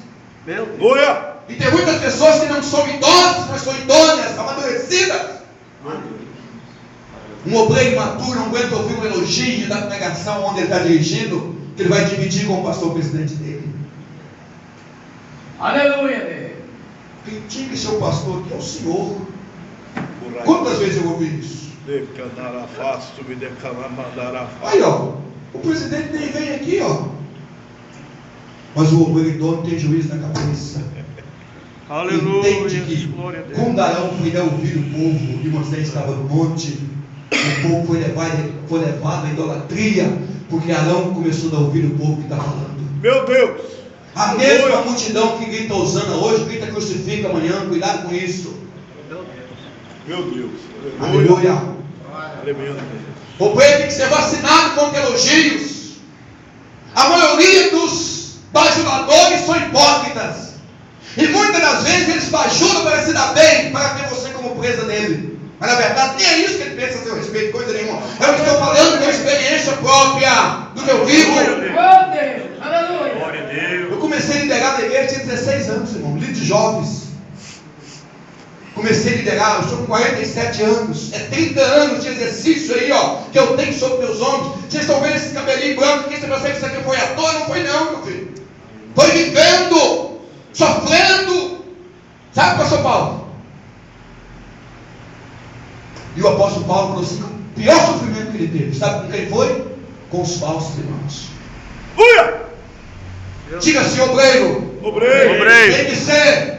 E tem muitas pessoas que não são idosas, mas são idôneas, amadurecidas. Um obreiro imaturo não aguenta ouvir um elogio da pregação onde ele está dirigindo, que ele vai dividir com o pastor presidente dele. Aleluia. Quem tinha que ser o pastor aqui é o Senhor. Quantas vezes eu ouvi isso? Aí, ó, o presidente nem vem aqui, ó. Mas o obreiro idôneo tem juízo na cabeça. Aleluia. Entende que Glória a Deus. quando Arão foi ouvir o povo, e Moisés estava no monte, o povo foi levado à idolatria, porque Arão começou a ouvir o povo que está falando. Meu Deus. A mesma multidão que grita Hosana hoje, grita crucifica amanhã, cuidado com isso. Meu Deus. Aleluia. Aleluia. O povo tem que ser vacinado contra elogios. A maioria dos bajuladores são hipócritas. E muitas das vezes eles bajulam para se dar bem, para ter você como presa dele. Mas na verdade nem é isso que ele pensa a seu respeito, coisa nenhuma. Eu estou falando com experiência própria do meu vivo. Glória a Deus. Eu comecei a liderar na igreja, tinha 16 anos, irmão, líder de jovens. Comecei a liderar, eu estou com 47 anos. É 30 anos de exercício aí, ó, que eu tenho sobre meus ombros. Vocês estão vendo esse cabelinho branco? Quem você pensa que isso aqui foi à toa? Não foi não, meu filho. Foi vivendo, sofrendo. Sabe, pastor Paulo? E o apóstolo Paulo falou assim, o pior sofrimento que ele teve, sabe com quem foi? Com os falsos irmãos. Diga assim, obreiro. Tem que ser.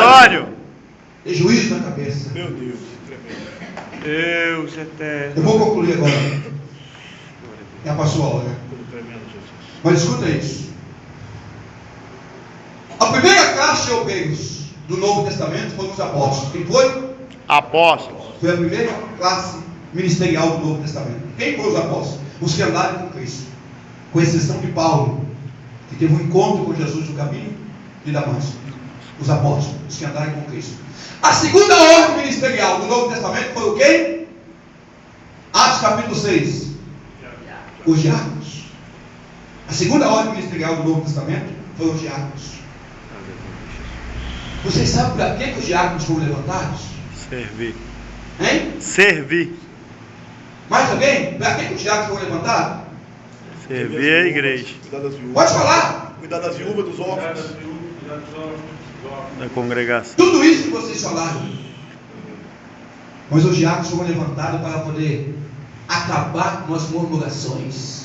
Idôneo. Tem juízo na cabeça. Meu Deus. Deus eterno. Eu vou concluir agora. Já passou a hora. Mas escuta isso. A primeira classe de obreiros do Novo Testamento foram os apóstolos. Quem foi? Apóstolos. Foi a primeira classe ministerial do Novo Testamento. Quem foram os apóstolos? Os que andaram com Cristo. Com exceção de Paulo, que teve um encontro com Jesus no caminho de Damasco. Os apóstolos, os que andaram com Cristo. A segunda ordem ministerial do Novo Testamento foi o quê? Atos capítulo 6. Os diáconos. A segunda ordem ministerial do Novo Testamento foi os diáconos. Vocês sabem para que os diáconos foram levantados? Servir. Hein? Servir. Mais alguém? Para que os diáconos foram levantados? Servir a igreja. Cuidar das viúvas. Pode falar. Cuidar das viúvas, dos órfãos. Da congregação. Tudo isso que vocês falaram. Mas os diáconos foram levantados para poder acabar com as murmurações.